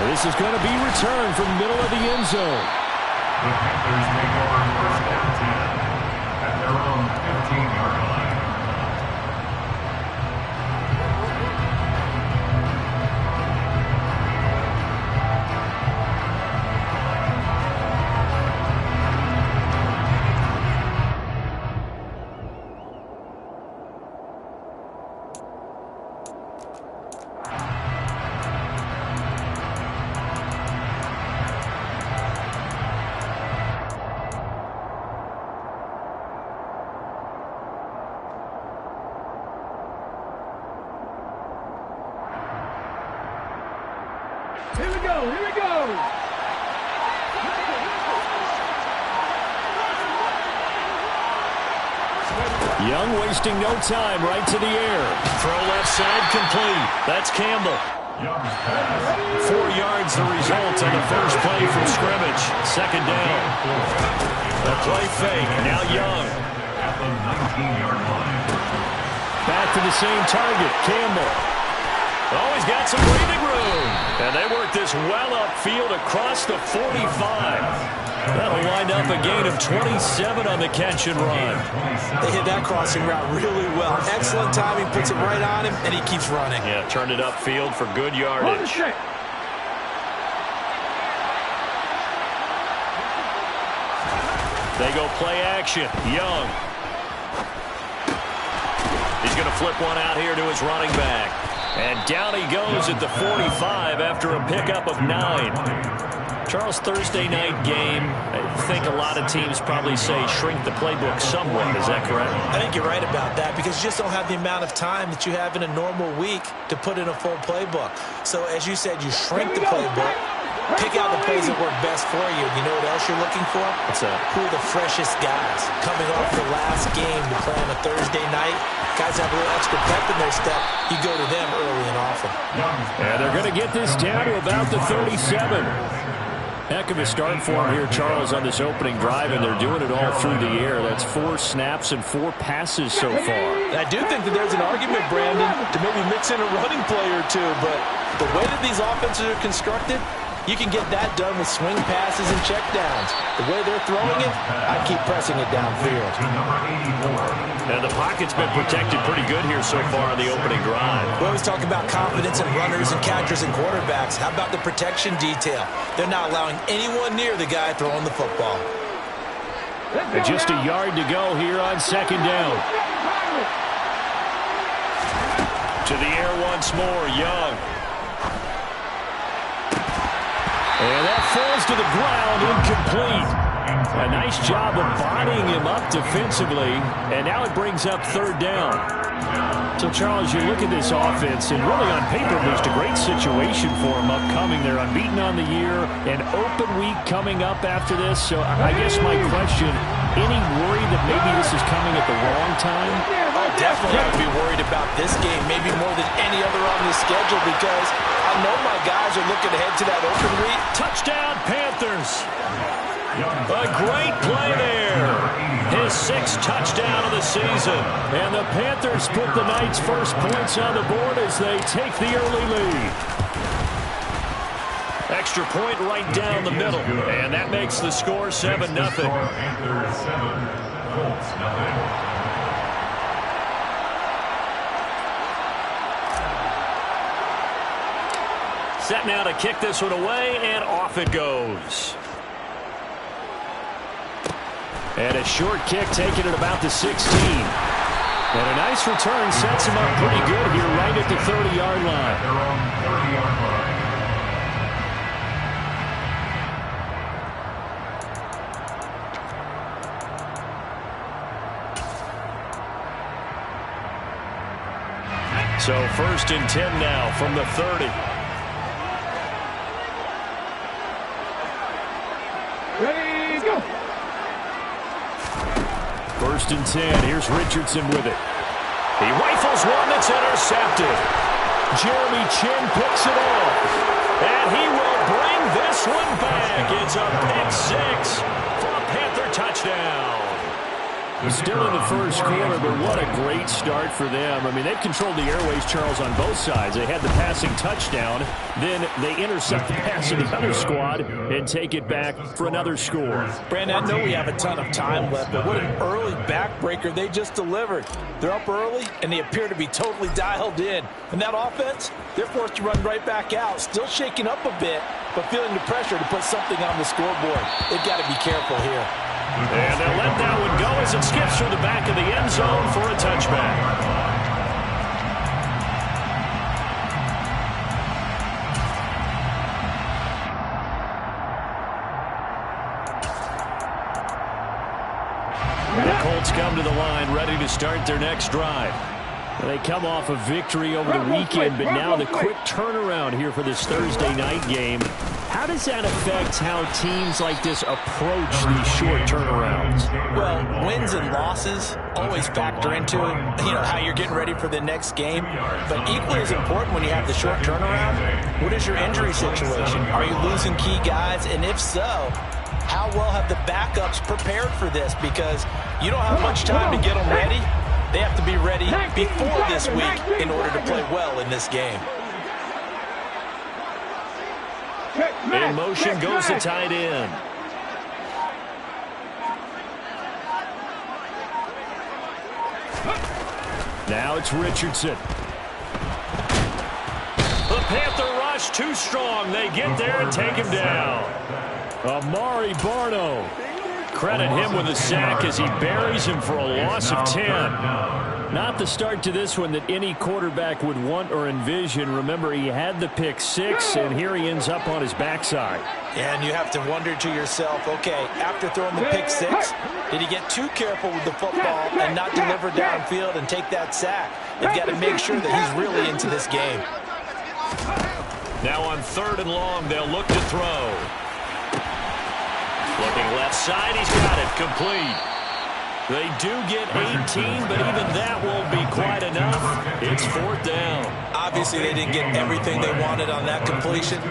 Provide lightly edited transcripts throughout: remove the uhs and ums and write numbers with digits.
This is going to be returned from the middle of the end zone. The Panthers make over first down 10 at their own 15-yard line. Here we go, here we go! Young wasting no time, right to the air. Throw left side complete. That's Campbell. 4 yards the result on the first play from scrimmage. Second down. The play fake. Now Young. At the 19-yard line. Back to the same target. Campbell. Oh, he's got some breathing room. And they work this well upfield across the 45. That'll wind up a gain of 27 on the catch and run. They hit that crossing route really well. Excellent timing, puts it right on him, and he keeps running. Yeah, turned it upfield for good yardage. They go play action. Young. He's going to flip one out here to his running back. And down he goes at the 45 after a pickup of 9. Charles, Thursday night game, I think a lot of teams probably say shrink the playbook somewhat. Is that correct? I think you're right about that because you just don't have the amount of time that you have in a normal week to put in a full playbook. So as you said, you shrink the playbook, pick out the plays that work best for you. You know what else you're looking for? What's that? Who are the freshest guys coming off the last game to play on a Thursday night? Guys have a little extra pep in their step. You go to them early and often. And they're going to get this down to about the 37. Heck of a start for him here, Charles, on this opening drive, and they're doing it all through the air. That's 4 snaps and 4 passes so far. I do think that there's an argument, Brandon, to maybe mix in a running play or two, but the way that these offenses are constructed, you can get that done with swing passes and checkdowns. The way they're throwing it, I keep pressing it downfield. And the pocket's been protected pretty good here so far on the opening drive. We always talk about confidence in runners and catchers and quarterbacks. How about the protection detail? They're not allowing anyone near the guy throwing the football. And just a yard to go here on second down. To the air once more, Young. And that falls to the ground, incomplete. A nice job of bodying him up defensively, and now it brings up third down. So, Charles, you look at this offense, and really on paper, there's a great situation for them upcoming. They're unbeaten on the year, an open week coming up after this. So, I guess my question, any worry that maybe this is coming at the wrong time? Oh, definitely I would be worried about this game, maybe more than any other on the schedule, because I know my guys are looking ahead to that open week. Touchdown, Panthers. A great play there. His 6th touchdown of the season. And the Panthers put the Knights' first points on the board as they take the early lead. Extra point right down the middle. And that makes the score 7-0. Panthers 7, Colts 0. Set now to kick this one away, and off it goes. And a short kick taken at about the 16. And a nice return sets him up pretty good here right at the 30-yard line. Their own 30-yard line. So 1st and 10 now from the 30. Ready, go! 1st and 10. Here's Richardson with it. He rifles one that's intercepted. Jeremy Chin picks it off. And he will bring this one back. It's a pick 6 for a Panther touchdown. Still in the first quarter, but what a great start for them. I mean, they've controlled the airways, Charles, on both sides. They had the passing touchdown. Then they intercept the pass of the other squad and take it back for another score. Brandon, I know we have a ton of time left, but what an early backbreaker they just delivered. They're up early, and they appear to be totally dialed in. And that offense, they're forced to run right back out, still shaking up a bit, but feeling the pressure to put something on the scoreboard. They've got to be careful here. And they'll let that one go as it skips through the back of the end zone for a touchback. The Colts come to the line, ready to start their next drive. They come off a victory over the weekend, but now the quick turnaround here for this Thursday night game. How does that affect how teams like this approach these short turnarounds? Well, wins and losses always factor into how you're getting ready for the next game. But equally as important when you have the short turnaround, what is your injury situation? Are you losing key guys? And if so, how well have the backups prepared for this? Because you don't have much time to get them ready. They have to be ready before this week in order to play well in this game. In motion goes the tight end. Now it's Richardson. The Panther rush too strong. They get there and take him down. Amari Barno. Credit him with a sack as he buries him for a loss of 10. Not the start to this one that any quarterback would want or envision. Remember, he had the pick six, and here he ends up on his backside. And you have to wonder to yourself, okay, after throwing the pick six, did he get too careful with the football and not deliver downfield and take that sack? They've got to make sure that he's really into this game. Now on 3rd and long, they'll look to throw. Looking left side, he's got it, complete. They do get 18, but even that won't be quite enough. It's 4th down. Obviously, they didn't get everything they wanted on that completion,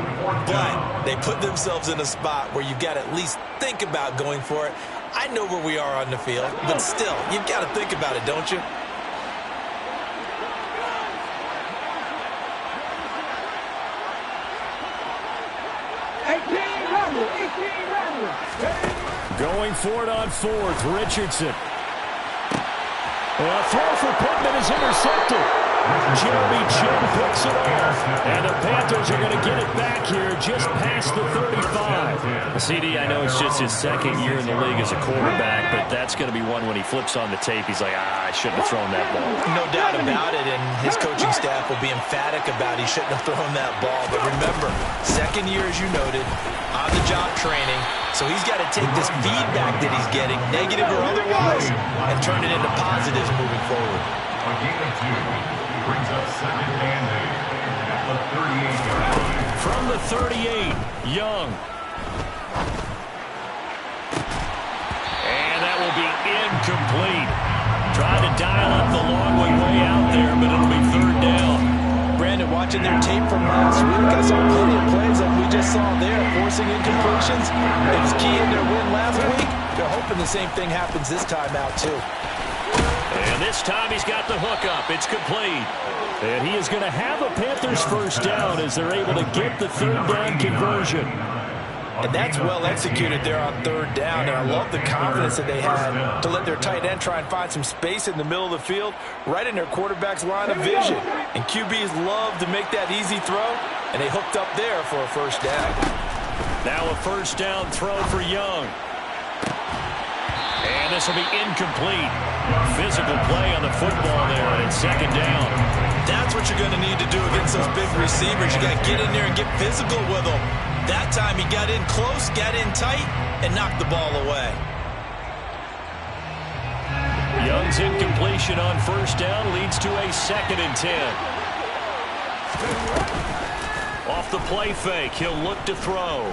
but they put themselves in a spot where you've got to at least think about going for it. I know where we are on the field, but still, you've got to think about it, don't you? Going for it on 4th, Richardson. A throw for Pittman is intercepted. Jeremy Chinn picks it off. And the Panthers are going to get it back here just past the 35. CD, I know it's just his 2nd year in the league as a quarterback, but that's going to be one when he flips on the tape. He's like, I shouldn't have thrown that ball. No doubt about it, and his coaching staff will be emphatic about he shouldn't have thrown that ball. But remember, 2nd year, as you noted, on-the-job training. So he's got to take this feedback that he's getting, negative or otherwise, and turn it into positives moving forward. A gain of 2 brings up 2nd and 8 at the 38-yard line. From the 38, Young. And that will be incomplete. Tried to dial up the long way out there, but it'll be 3rd down. Brandon, watching their tape from last week, I saw plenty of plays like we just saw there, forcing incompletions. It was key in their win last week. They're hoping the same thing happens this time out, too. And this time he's got the hook up. It's complete. And he is going to have a Panthers 1st down as they're able to get the 3rd down conversion. And that's well executed there on 3rd down. And I love the confidence that they had to let their tight end try and find some space in the middle of the field, right in their quarterback's line of vision. And QBs love to make that easy throw, and they hooked up there for a 1st down. Now a 1st down throw for Young. And this will be incomplete. Physical play on the football there, and it's 2nd down. That's what you're going to need to do against those big receivers. You got to get in there and get physical with them. That time he got in close, got in tight, and knocked the ball away. Young's incompletion on 1st down leads to a 2nd and 10. Off the play fake, he'll look to throw.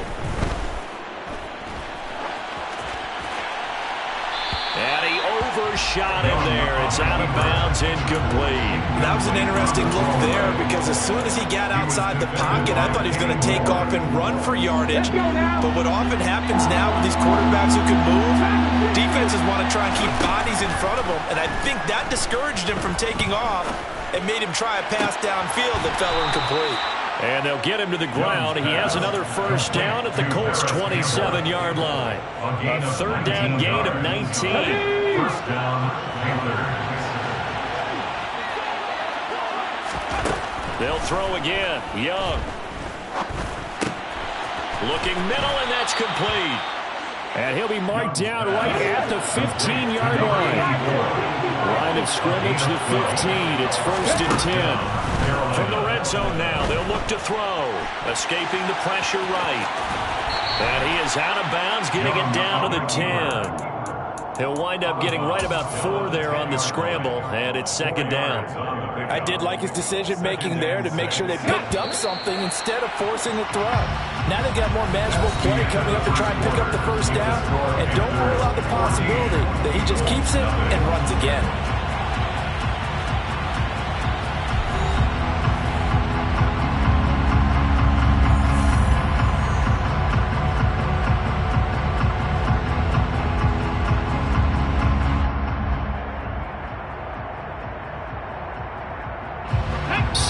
And he over shot in there. It's out of bounds, incomplete. That was an interesting look there because as soon as he got outside the pocket, I thought he was going to take off and run for yardage. But what often happens now with these quarterbacks who can move, defenses want to try and keep bodies in front of them, and I think that discouraged him from taking off and made him try a pass downfield that fell incomplete. And they'll get him to the ground. He has another first down at the Colts' 27-yard line. A third down gain of 19. First down, Panthers. They'll throw again. Young. Looking middle, and that's complete. And he'll be marked down right at the 15-yard line. Line of scrimmage, the 15. It's first and 10. From the red zone now, they'll look to throw. Escaping the pressure right. And he is out of bounds, getting it down to the 10. He'll wind up getting right about 4 there on the scramble, and it's second down. I did like his decision-making there to make sure they picked up something instead of forcing the throw. Now they've got more manageable play coming up to try and pick up the first down, and don't rule out the possibility that he just keeps it and runs again.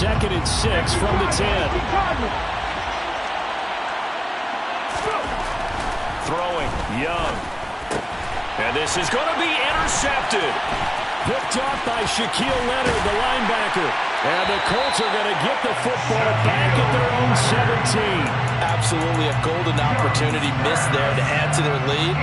Second and 6 from the 10. Throwing, Young. And this is going to be intercepted. Picked off by Shaquille Leonard, the linebacker. And the Colts are going to get the football back at their own 17. Absolutely a golden opportunity missed there to add to their lead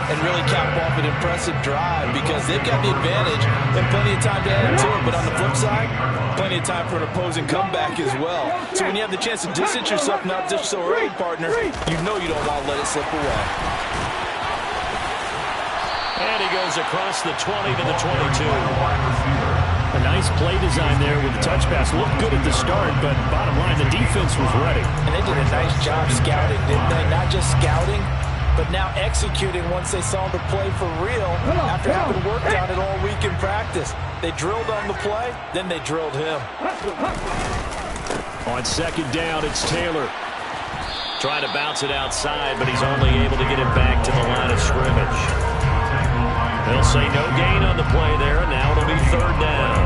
and really cap off an impressive drive because they've got the advantage and plenty of time to add to it. But on the flip side, plenty of time for an opposing comeback as well. So when you have the chance to distance yourself not just so early, partner, you know you don't want to let it slip away. And he goes across the 20 to the 22. A nice play design there with the touch pass. Looked good at the start, but bottom line, the defense was ready. And they did a nice job scouting, didn't they? Not just scouting, but now executing once they saw the play for real after having worked on it all week in practice. They drilled on the play, then they drilled him. On second down, it's Taylor. Trying to bounce it outside, but he's only able to get it back to the line of scrimmage. They'll say no gain on the play there, and now it'll be third down.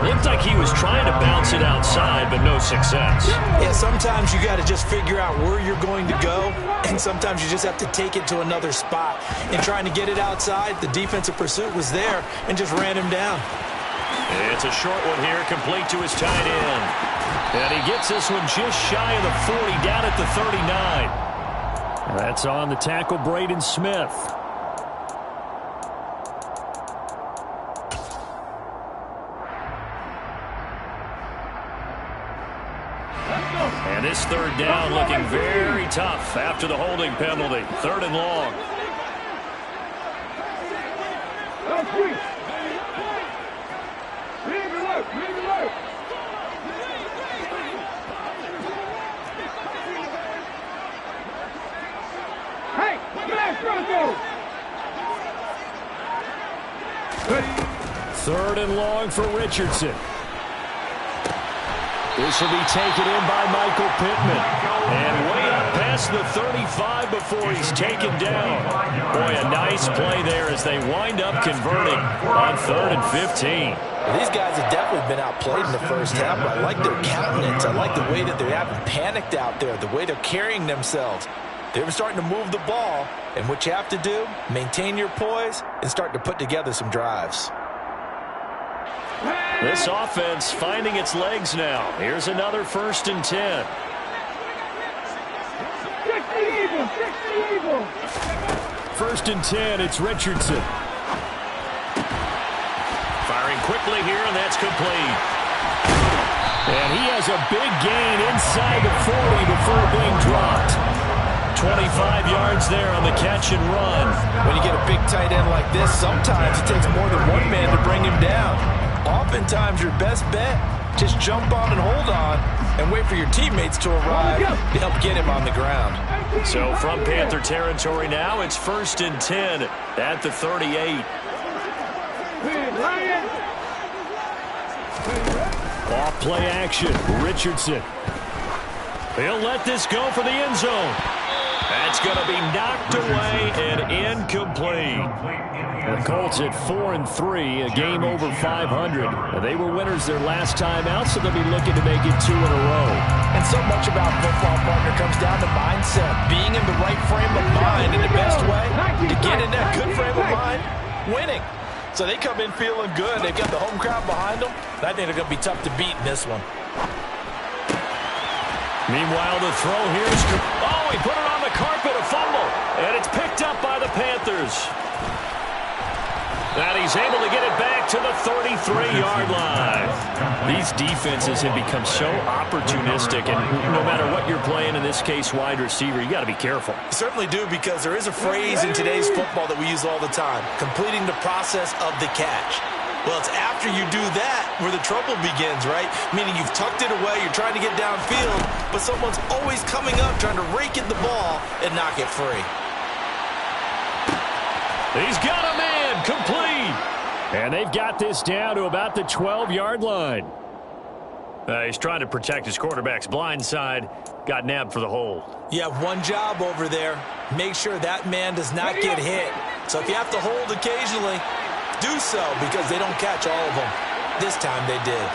Looked like he was trying to bounce it outside, but no success. Yeah, sometimes you got to just figure out where you're going to go, and sometimes you just have to take it to another spot. In trying to get it outside, the defensive pursuit was there and just ran him down. It's a short one here, complete to his tight end. And he gets this one just shy of the 40, down at the 39. That's on the tackle, Braden Smith. And this third down looking very tough after the holding penalty. Third and long. Hey, Third and long for Richardson. This will be taken in by Michael Pittman. And way up past the 35 before he's taken down. Boy, a nice play there as they wind up converting on 3rd and 15. These guys have definitely been outplayed in the first half. I like their countenance. I like the way that they haven't panicked out there, the way they're carrying themselves. They're starting to move the ball. And what you have to do, maintain your poise and start to put together some drives. This offense finding its legs now. Here's another 1st and 10. First and 10, it's Richardson. Firing quickly here, and that's complete. And he has a big gain inside the 40 before being dropped. 25 yards there on the catch and run. When you get a big tight end like this, sometimes it takes more than one man to bring him down. Oftentimes, your best bet, just jump on and hold on and wait for your teammates to arrive to help get him on the ground. So from Panther territory now, it's 1st and 10 at the 38. Off play action. Richardson. He'll let this go for the end zone. That's going to be knocked away and incomplete. The Colts at 4-3, a game over 500. They were winners their last time out, so they'll be looking to make it 2 in a row. And so much about football, partner, comes down to mindset. Being in the right frame of mind, and the best way to get in that good frame of mind, winning. So they come in feeling good. They've got the home crowd behind them. I think they're going to be tough to beat in this one. Meanwhile, the throw here is... Oh, he put it on the carpet, a fumble. And it's picked up by the Panthers. And he's able to get it back to the 33-yard line. These defenses have become so opportunistic, and no matter what you're playing, in this case, wide receiver, you got to be careful. You certainly do, because there is a phrase in today's football that we use all the time, completing the process of the catch. Well, it's after you do that where the trouble begins, right? Meaning you've tucked it away, you're trying to get downfield, but someone's always coming up trying to rake at the ball and knock it free. He's got a man, complete. And they've got this down to about the 12-yard line. He's trying to protect his quarterback's blind side. Got nabbed for the hold. You have one job over there. Make sure that man does not get hit. So if you have to hold occasionally, do so, because they don't catch all of them. This time they did.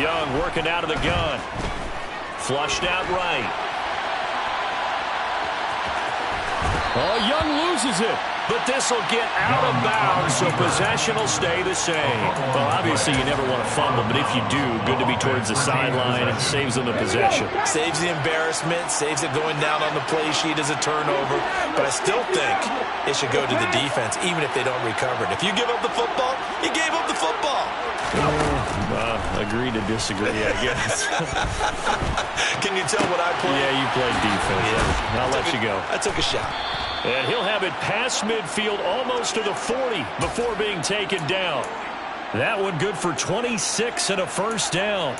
Young working out of the gun. Flushed out right. Oh, Young loses it. But this will get out of bounds, so possession will stay the same. Well, obviously, you never want to fumble, but if you do, good to be towards the sideline. It saves them the possession. Saves the embarrassment, saves it going down on the play sheet as a turnover. But I still think it should go to the defense, even if they don't recover it. If you give up the football, you gave up the football. Agree to disagree, I guess. Can you tell what I played? Yeah, you played defense. Yeah. I'll let you go. I took a shot. And he'll have it past midfield almost to the 40 before being taken down. That one good for 26 and a first down.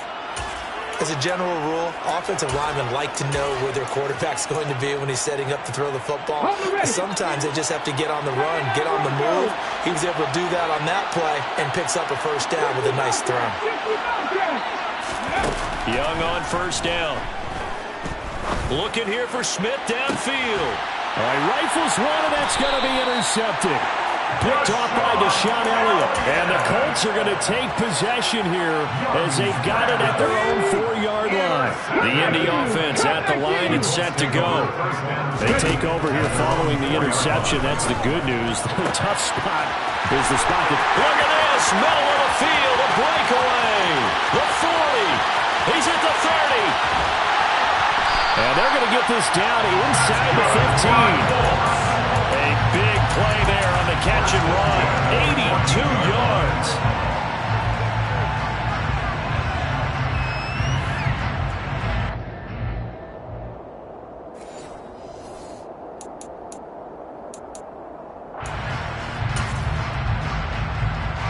As a general rule, offensive linemen like to know where their quarterback's going to be when he's setting up to throw the football. Sometimes they just have to get on the run, get on the move. He was able to do that on that play and picks up a first down with a nice throw. Young on first down. Looking here for Smith downfield. All right, rifles one, and that's going to be intercepted. Picked off by Deshaun Elliott. And the Colts are going to take possession here as they've got it at their own 4-yard line. The Indy offense at the line and set to go. They take over here following the interception. That's the good news. The tough spot is the spot that... Look at this! Middle of the field, a breakaway. The 40. He's at the 30. And they're going to get this down inside the 15. A big play there on the catch and run. 82 yards.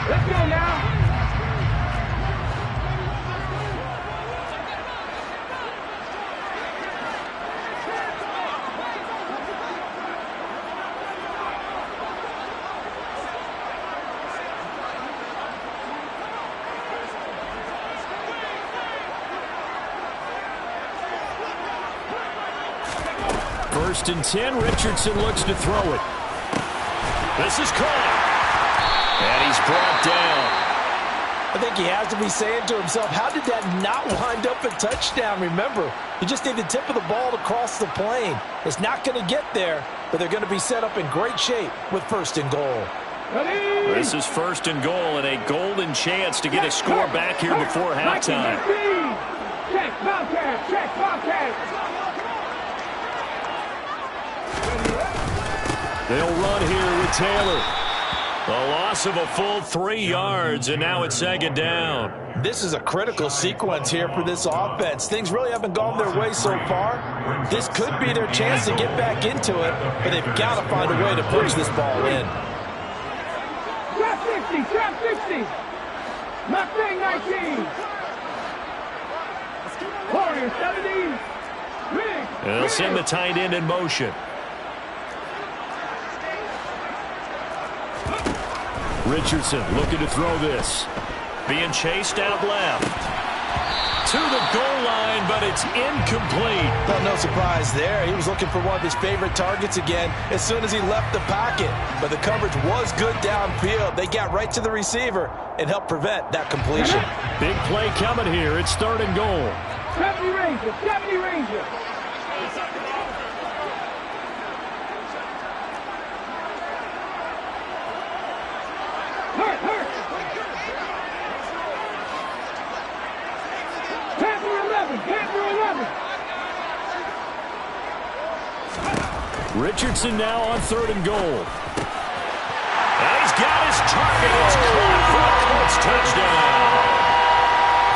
Let's go now. First and 10, Richardson looks to throw it. This is caught. And he's brought down. I think he has to be saying to himself, how did that not wind up a touchdown? Remember, you just need the tip of the ball to cross the plane. It's not going to get there, but they're going to be set up in great shape with first and goal. This is first and goal and a golden chance to get a score back here before halftime. Check, Bobcat, check, Bobcat. They'll run here with Taylor. A loss of a full 3 yards, and now it's second down. This is a critical sequence here for this offense. Things really haven't gone their way so far. This could be their chance to get back into it, but they've got to find a way to punch this ball in. Trap 60, trap 60. Mustang 19. Warrior 70. They'll send the tight end in motion. Richardson looking to throw this. Being chased out left. To the goal line, but it's incomplete. Well, no surprise there. He was looking for one of his favorite targets again as soon as he left the pocket. But the coverage was good downfield. They got right to the receiver and helped prevent that completion. Big play coming here. It's 3rd and goal. 70 Rangers, 70 Rangers. Hurt. Panther 11, Panther 11. Richardson now on 3rd and goal. And he's got his target. It's caught for a Colts touchdown.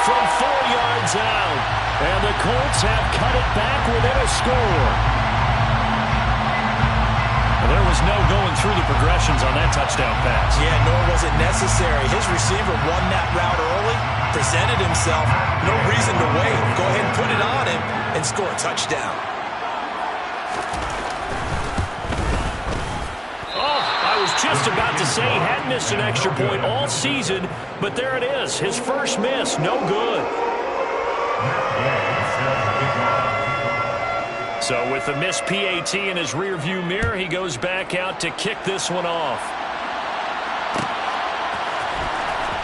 From 4 yards out. And the Colts have cut it back within a score. Well, there was no going through the progressions on that touchdown pass. Yeah, nor was it necessary. His receiver won that route early, presented himself. No reason to wait. Go ahead and put it on him and score a touchdown. I was just about to say he had missed an extra point all season, but there it is. His first miss, no good. So with the missed PAT in his rearview mirror, he goes back out to kick this one off.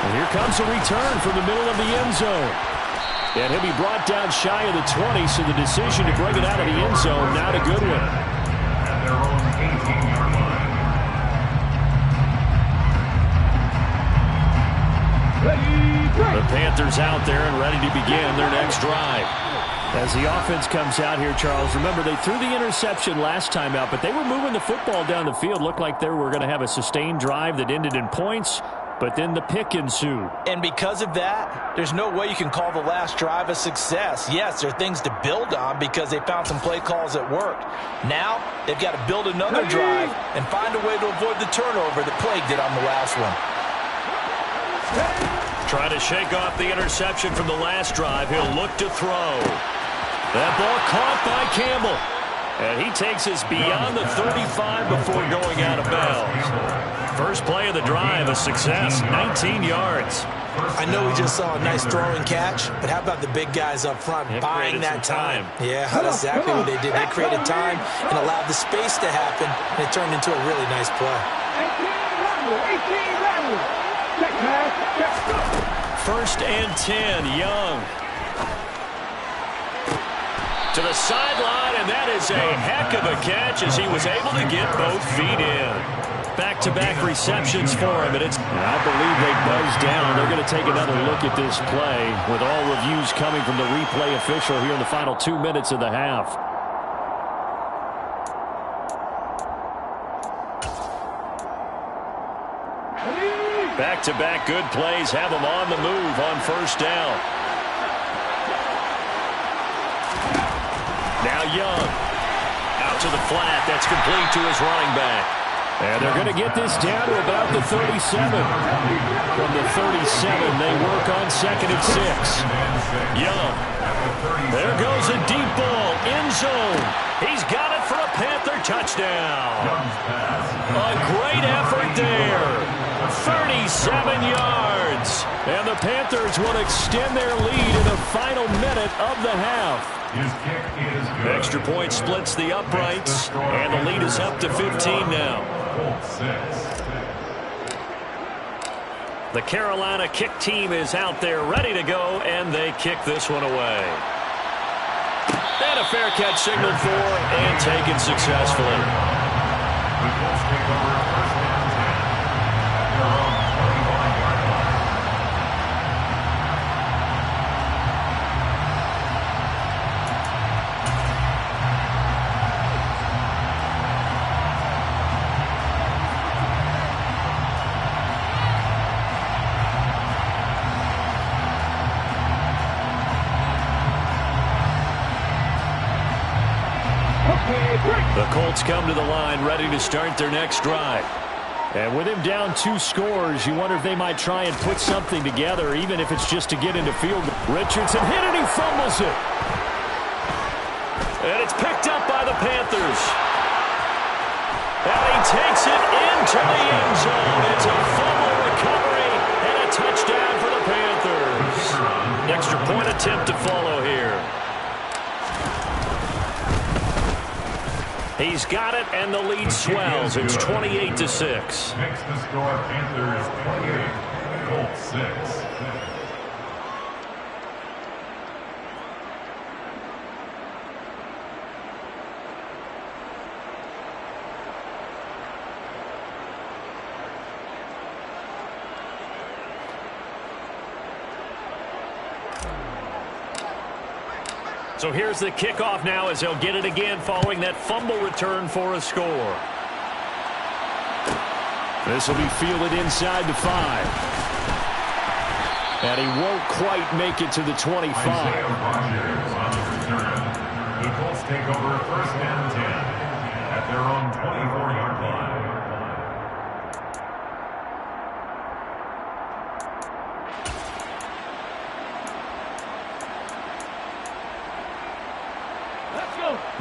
And here comes a return from the middle of the end zone. And he'll be brought down shy of the 20, so the decision to bring it out of the end zone, not a good one. At their own 18-yard line. The Panthers out there and ready to begin their next drive. As the offense comes out here, Charles, remember they threw the interception last time out, but they were moving the football down the field. Looked like they were going to have a sustained drive that ended in points, but then the pick ensued. And because of that, there's no way you can call the last drive a success. Yes, there are things to build on because they found some play calls that worked. Now, they've got to build another drive and find a way to avoid the turnover that plagued it on the last one. Trying to shake off the interception from the last drive. He'll look to throw. That ball caught by Campbell. And he takes us beyond the 35 before going out of bounds. First play of the drive, a success, 19 yards. I know we just saw a nice throwing catch, but how about the big guys up front buying that time? Yeah, that's exactly what they did. They created time and allowed the space to happen, and it turned into a really nice play. 18 Rangers. Check pass, check. 1st and 10, Young. To the sideline, and that is a heck of a catch as he was able to get both feet in. Back-to-back receptions for him, and I believe they buzzed down. They're going to take another look at this play with all reviews coming from the replay official here in the final 2 minutes of the half. Back-to-back good plays have him on the move on 1st down. Now Young. Out to the flat. That's complete to his running back. And they're going to get this down to about the 37. From the 37, they work on 2nd and 6. Young. There goes a deep ball. End zone. He's got it for a Panther touchdown. A great effort there. 37 yards. And the Panthers will extend their lead in the final minute of the half. His kick is good. Extra point splits the uprights, and the lead is up to 15 now. The Carolina kick team is out there ready to go, and they kick this one away. And a fair catch signaled for and taken successfully. The Colts take over 1st and 10 at their own 21-yard line. The Colts come to the line ready to start their next drive. And with him down 2 scores, you wonder if they might try and put something together, even if it's just to get into field. Richardson hit and he fumbles it. And it's picked up by the Panthers. And he takes it into the end zone. It's a fumble recovery, and a touchdown for the Panthers. Extra point attempt to follow here. He's got it, and the lead swells. It's 28-6. Makes the score Panthers 28, Colts 6. So here's the kickoff now as they'll get it again following that fumble return for a score. This will be fielded inside the 5. And he won't quite make it to the 25. Isaiah Rodgers on the return. The Colts take over first and 10 at their own 24-yard line.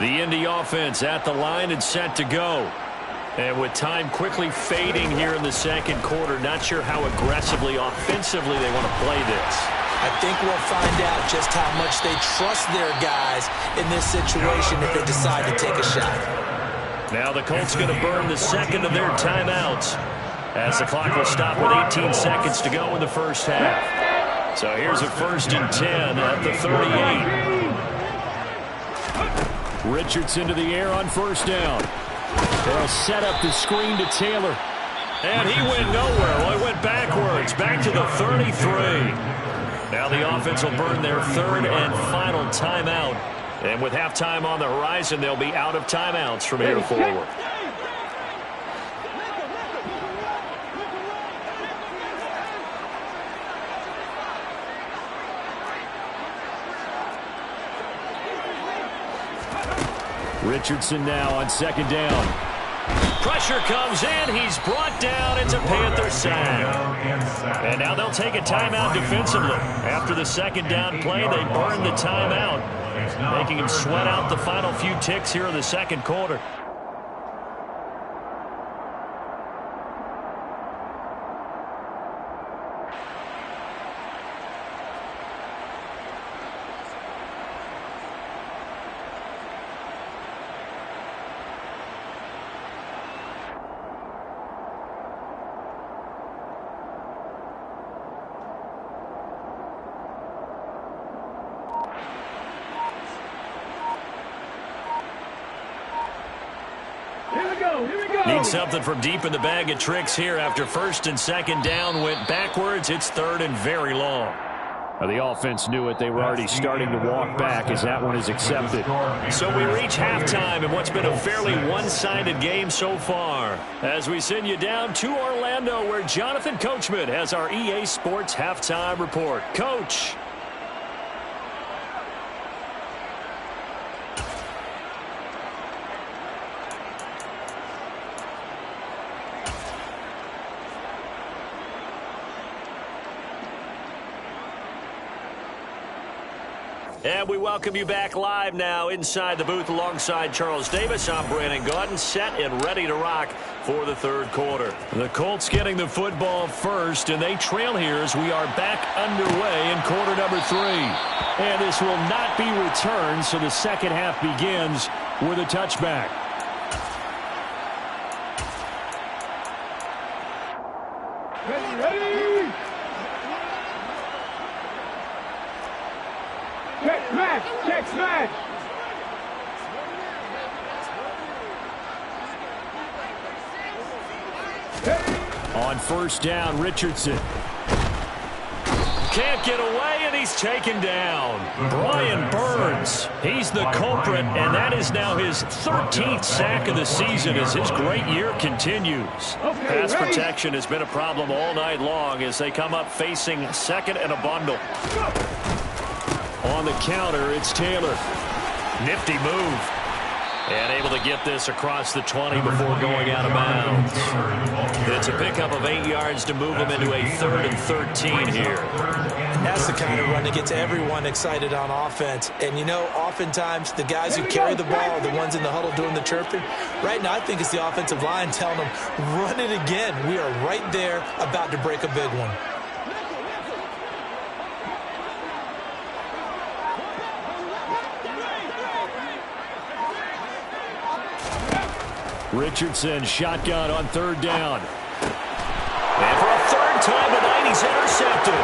The Indy offense at the line and set to go. And with time quickly fading here in the second quarter, not sure how aggressively, offensively they want to play this. I think we'll find out just how much they trust their guys in this situation if they decide to take a shot. Now the Colts going to burn the second of their timeouts as the clock will stop with 18 seconds to go in the first half. So here's a 1st and 10 at the 38. Richardson to the air on first down. They'll set up the screen to Taylor. And he went nowhere. Well, he went backwards, back to the 33. Now the offense will burn their third and final timeout. And with halftime on the horizon, they'll be out of timeouts from here forward. Richardson now on second down. Pressure comes in. He's brought down. It's a Panther sack. And now they'll take a timeout defensively. After the second down play, they burn the timeout, making him sweat out the final few ticks here in the second quarter. Need something from deep in the bag of tricks here after first and second down went backwards. It's third and very long. The offense knew it. They were already starting to walk back as that one is accepted. So we reach halftime in what's been a fairly one-sided game so far. As we send you down to Orlando where Jonathan Coachman has our EA Sports halftime report. Coach. And we welcome you back live now inside the booth alongside Charles Davis. I'm Brandon Gaudin, set and ready to rock for the third quarter. The Colts getting the football first, and they trail here as we are back underway in quarter number 3. And this will not be returned, so the second half begins with a touchback. Ready! Check smash! On first down, Richardson. Can't get away, and he's taken down. Brian Burns, he's the culprit, and that is now his 13th sack of the season as his great year continues. Pass protection has been a problem all night long as they come up facing second and a bundle. On the counter, it's Taylor. Nifty move. And able to get this across the 20 before going out of bounds. It's a pickup of 8 yards to move them into a 3rd and 13 here. That's the kind of run that gets everyone excited on offense. And, you know, oftentimes the guys who carry the ball are the ones in the huddle doing the chirping. Right now, I think it's the offensive line telling them, run it again. We are right there about to break a big one. Richardson shotgun on 3rd down. And for a 3rd time tonight, he's intercepted.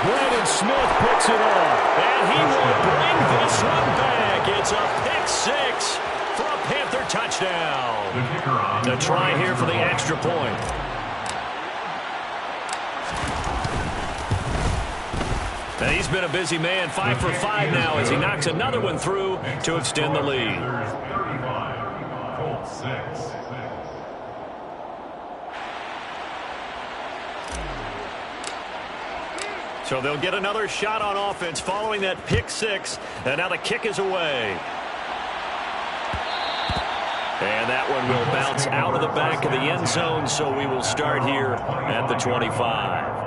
Brandon Smith picks it off. And he will bring this one back. It's a pick 6 for a Panther touchdown. The try here for the extra point. And he's been a busy man. 5 for 5 now as he knocks another one through to extend the lead. 6. So they'll get another shot on offense following that pick 6. And now the kick is away. And that one will bounce out of the back of the end zone. So we will start here at the 25.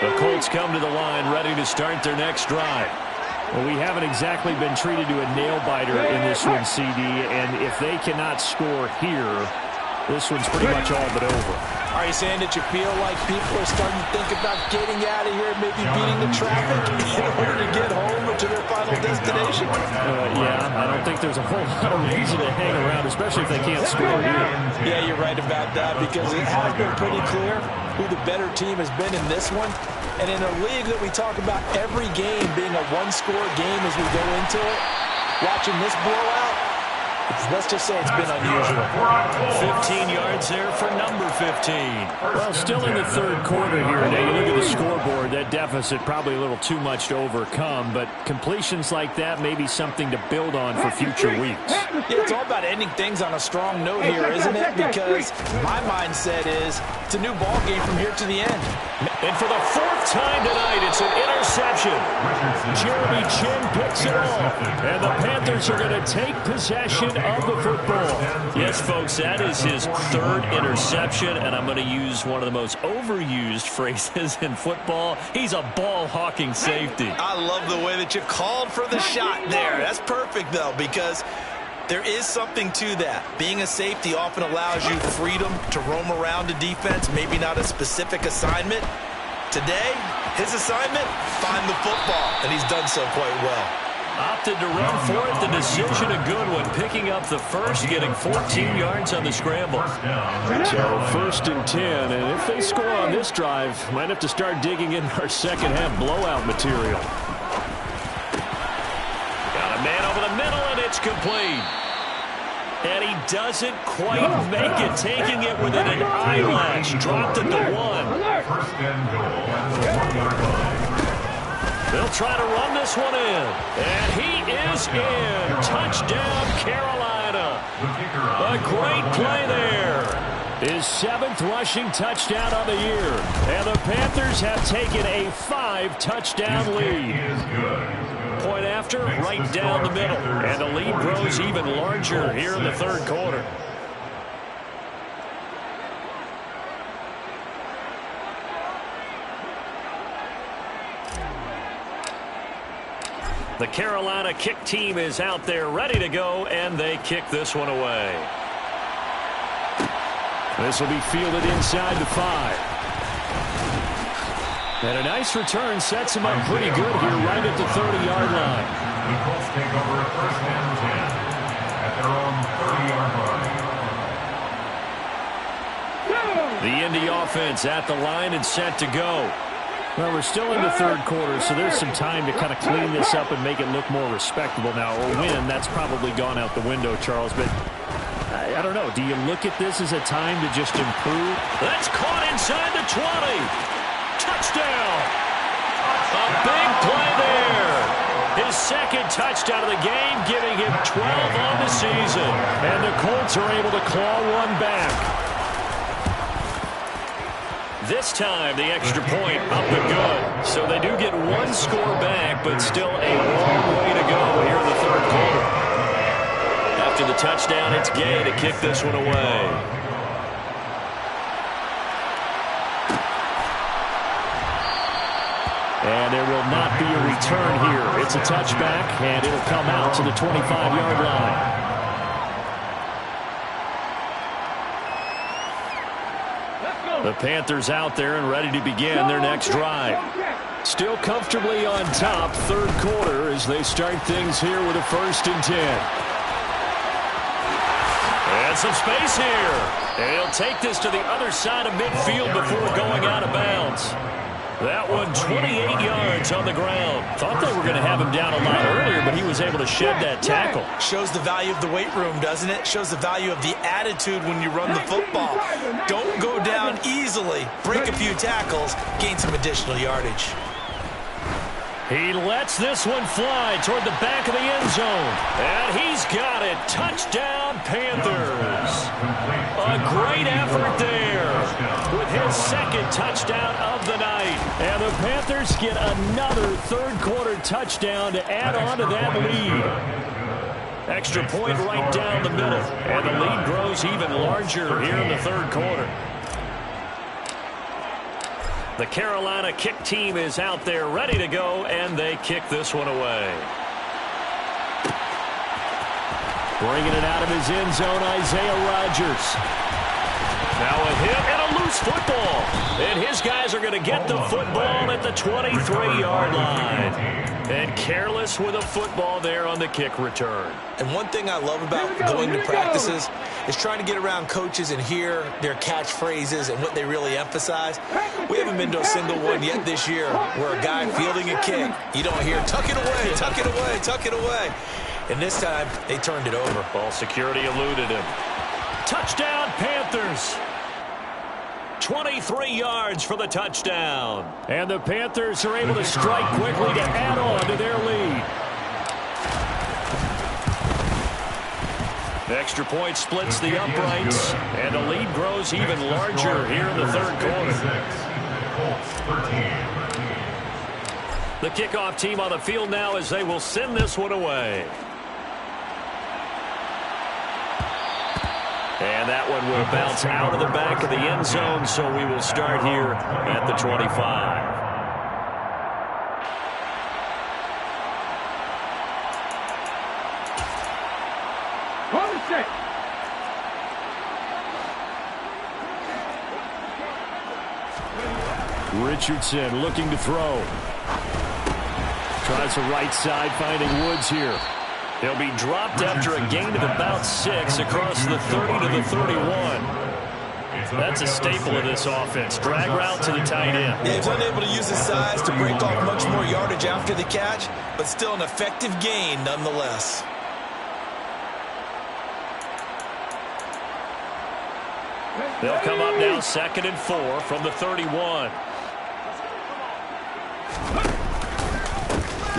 The Colts come to the line ready to start their next drive. Well, we haven't exactly been treated to a nail-biter in this one, CD, and if they cannot score here, this one's pretty much all but over. Are you saying that you feel like people are starting to think about getting out of here, maybe beating the traffic in order to get home or to their final destination? Yeah, I don't think there's a whole lot of reason to hang around, especially if they can't score here. Yeah, you're right about that because it has been pretty clear who the better team has been in this one. And in a league that we talk about every game being a one-score game as we go into it, watching this blowout, let's just say it's been unusual. 15 yards there for number 15. Well, still in the 3rd quarter here. Now, you look at the scoreboard, that deficit probably a little too much to overcome, but completions like that may be something to build on for future weeks. Yeah, it's all about ending things on a strong note here, isn't it? Because my mindset is it's a new ball game from here to the end. And for the 4th time tonight, it's an interception. Jeremy Chinn picks it off. And the Panthers are going to take possession of the football. Yes, folks, that is his 3rd interception, and I'm going to use one of the most overused phrases in football. He's a ball-hawking safety. I love the way that you called for the shot there. That's perfect, though, because there is something to that. Being a safety often allows you freedom to roam around the defense, maybe not a specific assignment. Today, his assignment, find the football, and he's done so quite well. Opted to run for it. The decision a good one. Picking up the first, getting 14 yards on the scramble. So 1st and 10, and if they score on this drive, might have to start digging in our second half blowout material. Got a man over the middle, and it's complete. And he doesn't quite make it, taking it within an eyelash. Dropped at the 1. 1st and goal at the 1-yard line. They'll try to run this one in. And he is in. Touchdown, Carolina. A great play there. His 7th rushing touchdown of the year. And the Panthers have taken a 5-touchdown lead. Point after, right down the middle. And the lead grows even larger here in the 3rd quarter. The Carolina kick team is out there ready to go, and they kick this one away. This will be fielded inside the 5. And a nice return sets him up pretty good here right at the 30-yard line. The Colts take over at 1st and 10 at their own 30-yard line. The Indy offense at the line and set to go. Well, we're still in the 3rd quarter, so there's some time to kind of clean this up and make it look more respectable now. Or win, that's probably gone out the window, Charles. But I don't know. Do you look at this as a time to just improve? That's caught inside the 20. Touchdown. A big play there. His second touchdown of the game, giving him 12 on the season. And the Colts are able to claw one back. This time, the extra point up and good. So they do get one score back, but still a long way to go here in the third quarter. After the touchdown, it's Gay to kick this one away. And there will not be a return here. It's a touchback, and it'll come out to the 25-yard line. The Panthers out there and ready to begin their next drive. Still comfortably on top, third quarter, as they start things here with a 1st and 10. And some space here. And he'll take this to the other side of midfield before going out of bounds. That one 28 yards on the ground. Thought they were going to have him down a lot earlier, but he was able to shed that tackle. Shows the value of the weight room, doesn't it? Shows the value of the attitude when you run the football. Don't go down easily. Break a few tackles. Gain some additional yardage. He lets this one fly toward the back of the end zone. And he's got it. Touchdown, Panthers. A great effort there with his second touchdown of the night. And the Panthers get another third-quarter touchdown to add on to that lead. Extra point right down the middle. And the lead grows even larger here in the third quarter. The Carolina kick team is out there ready to go, and they kick this one away. Bringing it out of his end zone, Isaiah Rodgers. Now a hit and a loose football. And his guys are going to get the football at the 23-yard line. And careless with a football there on the kick return. And one thing I love about going to practices is trying to get around coaches and hear their catchphrases and what they really emphasize. We haven't been to a single one yet this year where a guy fielding a kick, you don't hear, tuck it away, tuck it away, tuck it away. And this time, they turned it over. Ball security eluded him. Touchdown, Panthers. 23 yards for the touchdown. And the Panthers are able to strike quickly to add on to their lead. The extra point splits the uprights, and the lead grows even larger here in the third quarter. The kickoff team on the field now as they will send this one away. And that one will bounce out of the back of the end zone, so we will start here at the 25. Richardson looking to throw. Tries the right side, finding Woods here. He'll be dropped after a gain of about 6 across the 30 to the 31. That's a staple of this offense. Drag route to the tight end. Yeah, he's unable to use his size to break off much more yardage after the catch, but still an effective gain nonetheless. They'll come up now 2nd and 4 from the 31.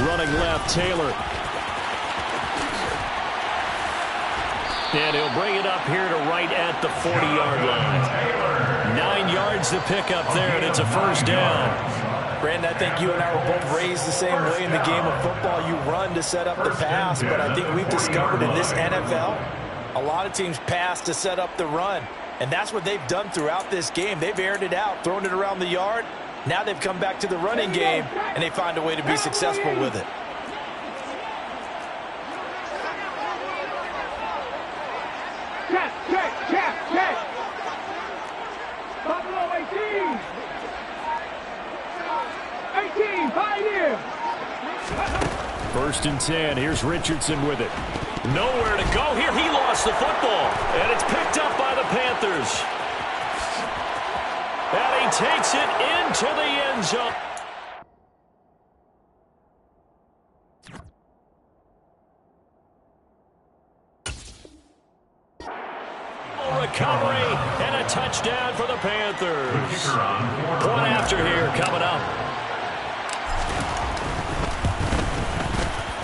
Running left, Taylor. And he'll bring it up here to right at the 40-yard line. 9 yards to pick up there, and it's a first down. Brandon, I think you and I were both raised the same way in the game of football. You run to set up the pass, but I think we've discovered in this NFL, a lot of teams pass to set up the run. And that's what they've done throughout this game. They've aired it out, thrown it around the yard. Now they've come back to the running game, and they find a way to be successful with it. Check. Buffalo 18, Pioneer. 1st and 10. Here's Richardson with it. Nowhere to go here. He lost the football, and it's picked up by the Panthers. And he takes it into the end zone. Recovery and a touchdown for the Panthers. Point after here coming up.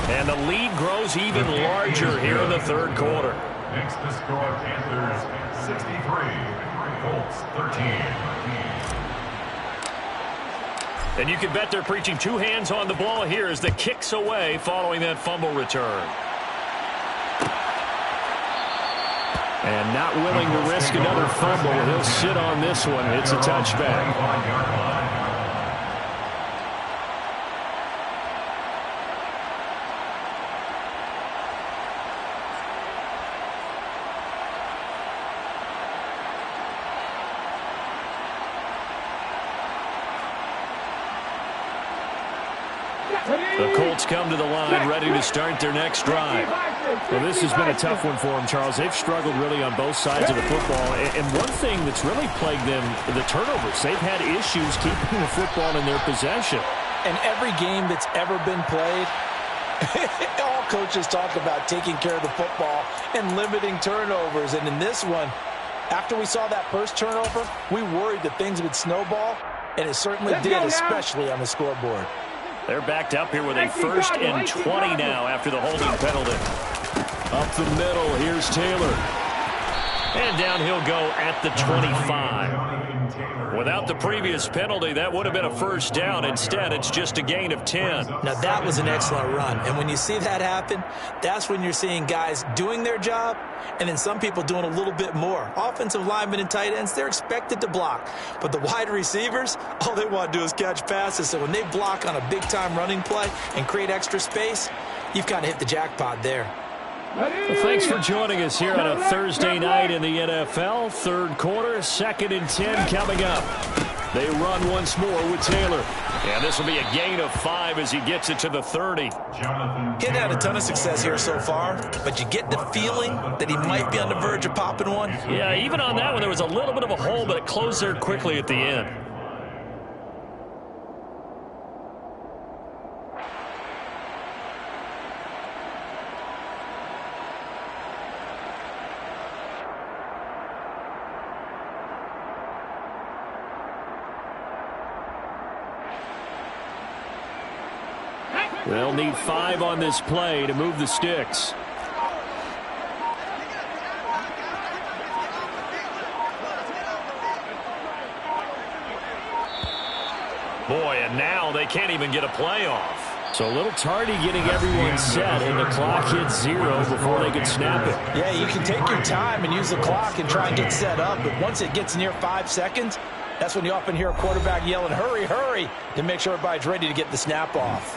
And the lead grows even larger here in the third quarter. Makes the score Panthers 63, Colts 13. And you can bet they're preaching two hands on the ball here as the kick's away following that fumble return. And not willing to risk another fumble, he'll sit on this one. It's a touchback. The Colts come to the line, ready to start their next drive. Well, this has been a tough one for them, Charles. They've struggled really on both sides of the football. And one thing that's really plagued them, the turnovers. They've had issues keeping the football in their possession. And every game that's ever been played, all coaches talk about taking care of the football and limiting turnovers. And in this one, after we saw that first turnover, we worried that things would snowball, and it certainly did, especially on the scoreboard. They're backed up here with a 1st and 20 now after the holding penalty. Up the middle, here's Taylor. And down he'll go at the 25. Without the previous penalty, that would have been a first down. Instead, it's just a gain of 10. Now, that was an excellent run. And when you see that happen, that's when you're seeing guys doing their job and then some people doing a little bit more. Offensive linemen and tight ends, they're expected to block. But the wide receivers, all they want to do is catch passes. So when they block on a big-time running play and create extra space, you've kind of hit the jackpot there. Well, thanks for joining us here on a Thursday night in the NFL. Third quarter, 2nd and 10 coming up. They run once more with Taylor. And this will be a gain of 5 as he gets it to the 30. He hadn't had a ton of success here so far, but you get the feeling that he might be on the verge of popping one. Yeah, even on that one, there was a little bit of a hole, but it closed there quickly at the end. They'll need 5 on this play to move the sticks. Boy, and now they can't even get a play off. So a little tardy getting everyone set, and the clock hits 0 before they can snap it. Yeah, you can take your time and use the clock and try and get set up, but once it gets near 5 seconds, that's when you often hear a quarterback yelling, hurry, hurry, to make sure everybody's ready to get the snap off.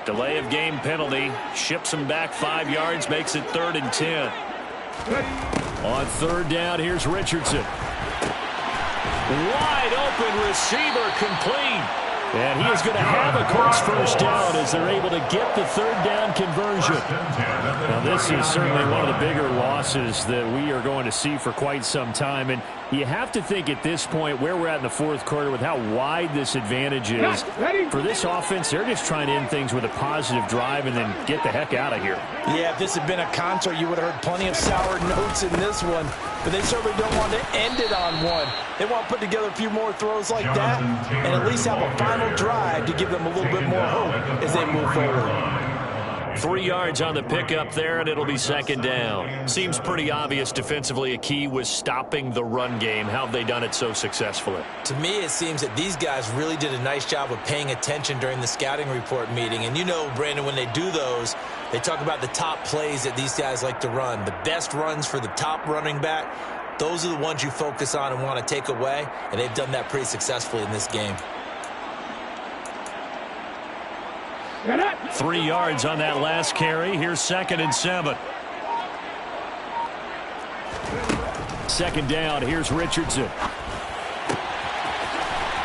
Delay of game penalty. Ships him back 5 yards, makes it 3rd and 10. On 3rd down, here's Richardson. Wide open receiver, complete. And he is going to have a Colts first down as they're able to get the 3rd down conversion. Now, this is certainly one of the bigger losses that we are going to see for quite some time. And you have to think at this point where we're at in the 4th quarter with how wide this advantage is. For this offense, they're just trying to end things with a positive drive and then get the heck out of here. Yeah, if this had been a concert, you would have heard plenty of sour notes in this one. But they certainly don't want to end it on one. They want to put together a few more throws like that and at least have a final drive to give them a little bit more hope as they move forward. 3 yards on the pickup there, and it'll be 2nd down. Seems pretty obvious defensively a key was stopping the run game. How have they done it so successfully? To me, it seems that these guys really did a nice job of paying attention during the scouting report meeting. And you know, Brandon, when they do those, they talk about the top plays that these guys like to run. The best runs for the top running back, those are the ones you focus on and want to take away. And they've done that pretty successfully in this game. 3 yards on that last carry. Here's 2nd and 7. 2nd down. Here's Richardson.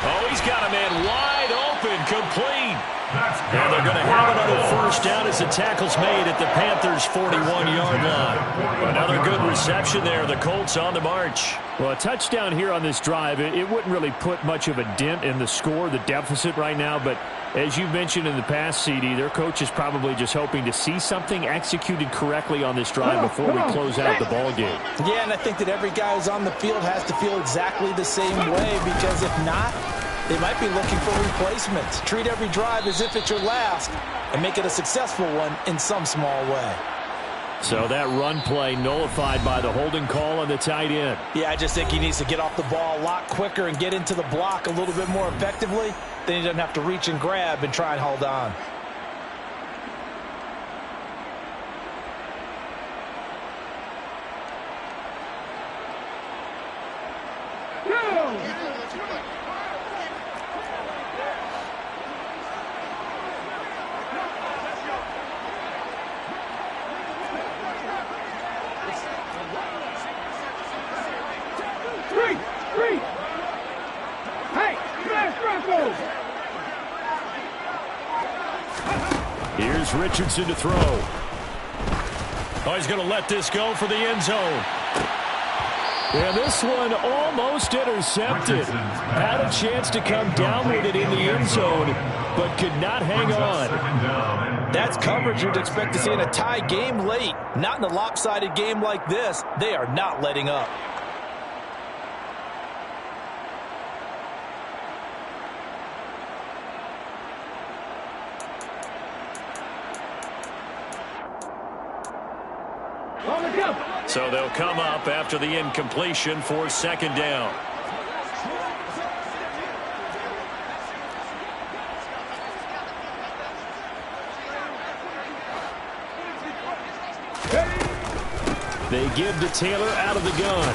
Oh, he's got a man wide open, complete. And they're going to have another first down as the tackle's made at the Panthers' 41-yard line. Another good reception there. The Colts on the march. Well, a touchdown here on this drive, it wouldn't really put much of a dent in the score, the deficit right now. But as you mentioned in the past, CD, their coach is probably just hoping to see something executed correctly on this drive before we close out the ball game. Yeah, and I think that every guy who's on the field has to feel exactly the same way, because if not, they might be looking for replacements. Treat every drive as if it's your last and make it a successful one in some small way. So that run play nullified by the holding call on the tight end. Yeah, I just think he needs to get off the ball a lot quicker and get into the block a little bit more effectively. Then he doesn't have to reach and grab and try and hold on. Here's Richardson to throw. Oh, he's going to let this go for the end zone. And this one almost intercepted. Had a chance to come down with it in the end zone, but could not hang on. That's coverage you'd expect to see in a tie game late. Not in a lopsided game like this. They are not letting up. So they'll come up after the incompletion for second down. They give to Taylor out of the gun.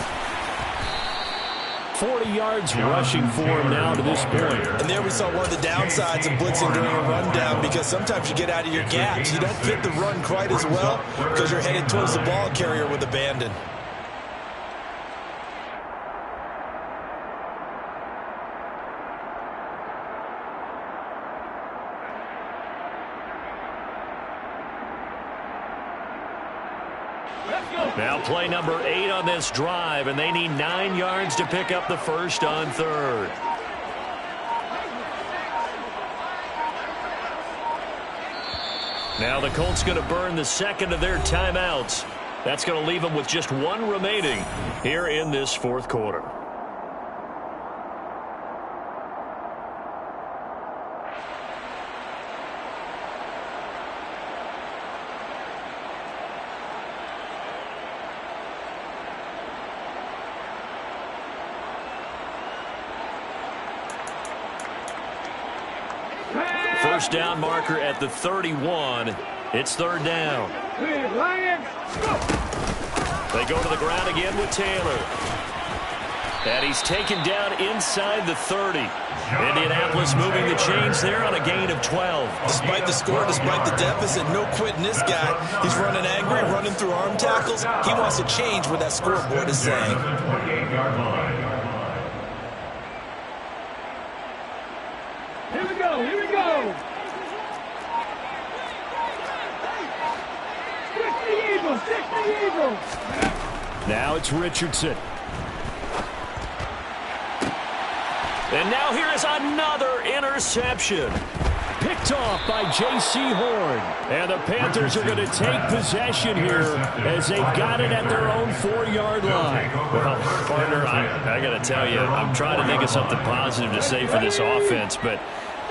40 yards rushing for him now to this point. And there we saw one of the downsides of blitzing during a rundown, because sometimes you get out of your gaps. You don't fit the run quite as well because you're headed towards the ball carrier with abandon. Now play number 8 on this drive, and they need 9 yards to pick up the first on third. Now the Colts going to burn the second of their timeouts. That's going to leave them with just one remaining here in this fourth quarter. First down marker at the 31. It's third down. They go to the ground again with Taylor. And he's taken down inside the 30. Indianapolis moving the chains there on a gain of 12. Despite the score, despite the deficit, no quitting this guy. He's running angry, running through arm tackles. He wants to change what that scoreboard is saying. Here we go, here we go. Stick the Eagles, stick the Eagles. Now it's Richardson. And now here is another interception. Picked off by J.C. Horn. And the Panthers are going to take possession here as they've got it at their own 4-yard line. Well, partner, I got to tell you, I'm trying to think of something positive to say for this offense, but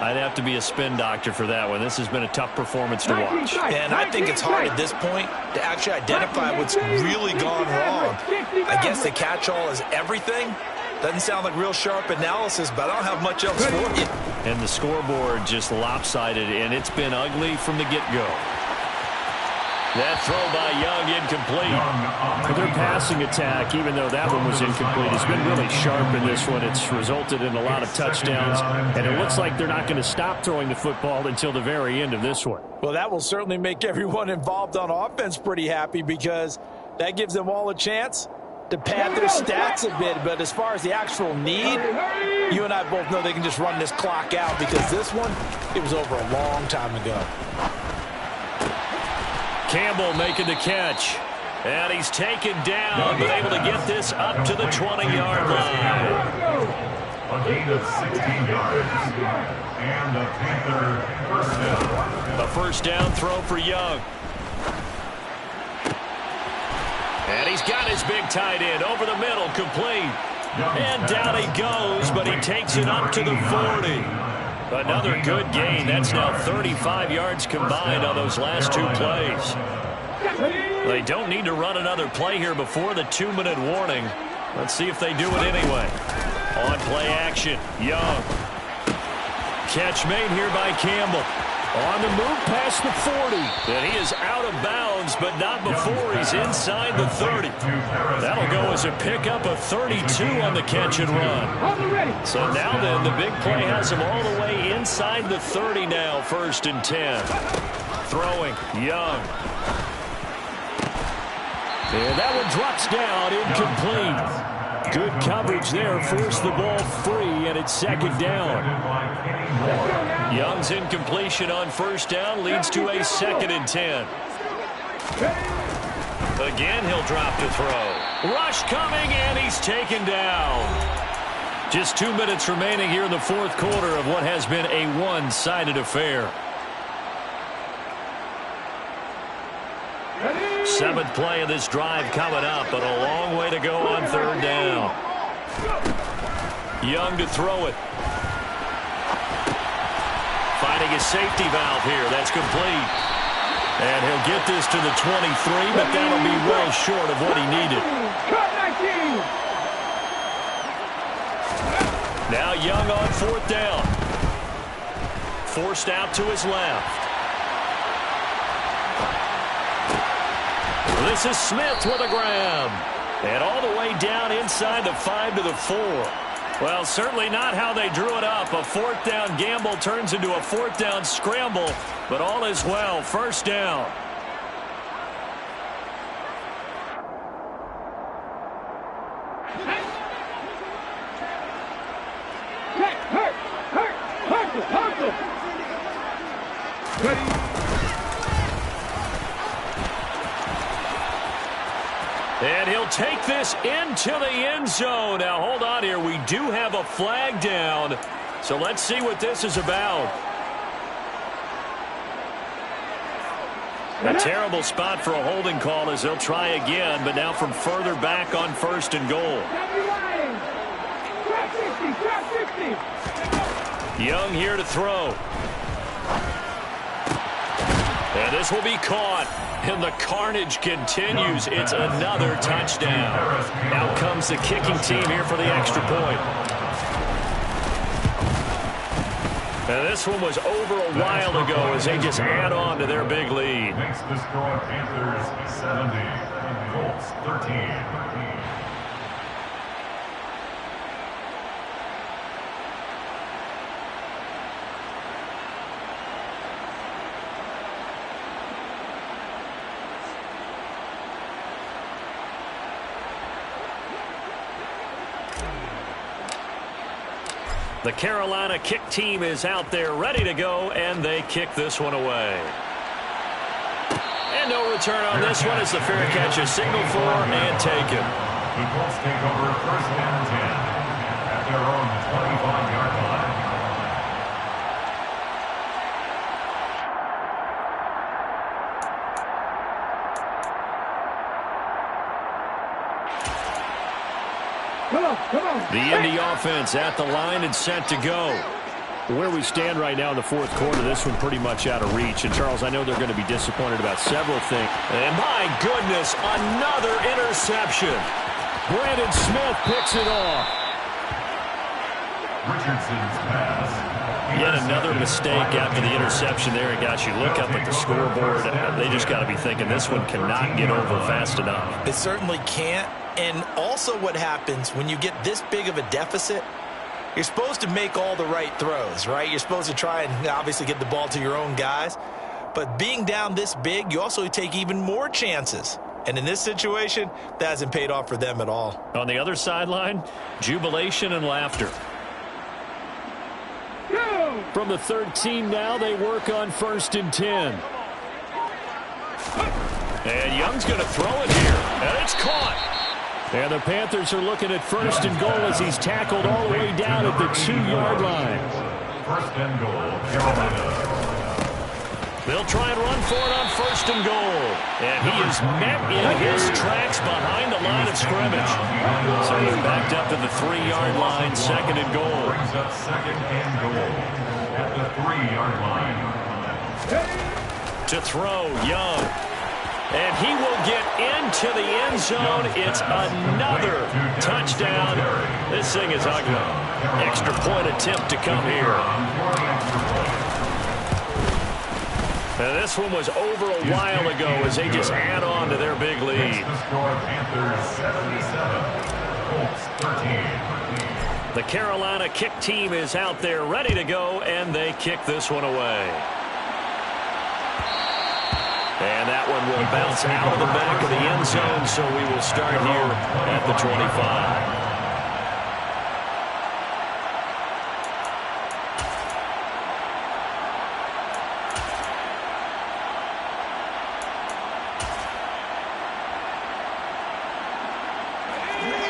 I'd have to be a spin doctor for that one. This has been a tough performance to watch. And I think it's hard at this point to actually identify what's really gone wrong. I guess the catch-all is everything. Doesn't sound like real sharp analysis, but I don't have much else for you. And the scoreboard just lopsided, and it's been ugly from the get-go. That throw by Young incomplete. Their passing attack, even though that one was incomplete, has been really sharp in this one. It's resulted in a lot of touchdowns, and it looks like they're not going to stop throwing the football until the very end of this one. Well, that will certainly make everyone involved on offense pretty happy, because that gives them all a chance to pad their stats a bit, but as far as the actual need, you and I both know they can just run this clock out because this one, it was over a long time ago. Campbell making the catch. And he's taken down, but able to get this up to the 20-yard line. A gain of 16 yards. And the Panther first down. A first down throw for Young. And he's got his big tight end over the middle, complete. And down he goes, but he takes it up to the 40. Another good gain. That's now 35 yards combined on those last two plays. They don't need to run another play here before the 2-minute warning. Let's see if they do it anyway. On play action, Young. Catch made here by Campbell. On the move past the 40. And he is out of bounds, but not before he's inside the 30. That'll go as a pickup of 32 on the catch and run. So now then, the big play has him all the way inside the 30 now, 1st and 10. Throwing, Young. And that one drops down, incomplete. Good coverage there, forced the ball free, and it's 2nd down. Young's incompletion on 1st down leads to a 2nd and 10. Again, he'll drop to throw. Rush coming, and he's taken down. Just 2 minutes remaining here in the 4th quarter of what has been a one-sided affair. 7th play of this drive coming up, but a long way to go on 3rd down. Young to throw it. Finding a safety valve here. That's complete. And he'll get this to the 23, but that'll be well short of what he needed. Now Young on 4th down. Forced out to his left. This is Smith with a grab. And all the way down inside the 5 to the 4. Well, certainly not how they drew it up. A 4th down gamble turns into a 4th down scramble. But all is well. 1st down. And he'll take this into the end zone. Now, hold on here. We do have a flag down. So let's see what this is about. A terrible spot for a holding call as they'll try again, but now from further back on 1st and goal. Young here to throw. And this will be caught. And the carnage continues. It's another touchdown. Out comes the kicking team here for the extra point. And this one was over a while ago as they just add on to their big lead. Makes the score Panthers 70, Colts 13. The Carolina kick team is out there ready to go, and they kick this one away. And no return on this one as the fair catch is signaled for and taken. The Colts take over 1st and 10 at their own 25-yard line. The Indy offense at the line and set to go. Where we stand right now in the 4th quarter, this one pretty much out of reach. And, Charles, I know they're going to be disappointed about several things. And, my goodness, another interception. Brandon Smith picks it off. Richardson's pass. Yet another mistake after the interception there. And, gosh, you look up at the scoreboard, they just got to be thinking this one cannot get over fast enough. It certainly can't. And also what happens when you get this big of a deficit, you're supposed to make all the right throws, right? You're supposed to try and obviously get the ball to your own guys. But being down this big, you also take even more chances. And in this situation, that hasn't paid off for them at all. On the other sideline, jubilation and laughter. From the 13 now, they work on 1st and 10. And Young's going to throw it here. And it's caught. And the Panthers are looking at 1st and goal as he's tackled all the way down at the 2-yard line. 1st and goal, Carolina. They'll try and run for it on 1st and goal. And he is met in his tracks behind the line of scrimmage. So they're backed up to the 3-yard line, 2nd and goal. Brings up 2nd and goal at the 3-yard line. To throw, Young. And he will get into the end zone. It's another touchdown. This thing is ugly. Extra point attempt to come here. Now, this one was over a while ago as they just add on to their big lead. The score, Panthers 77, Colts 13. The Carolina kick team is out there ready to go, and they kick this one away. And that one will bounce out of the back of the end zone, so we will start here at the 25.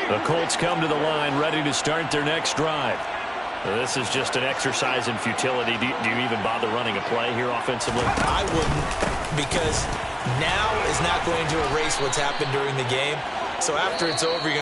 The Colts come to the line ready to start their next drive. This is just an exercise in futility. Do you even bother running a play here offensively? I wouldn't, because now is not going to erase what's happened during the game. So after it's over, you're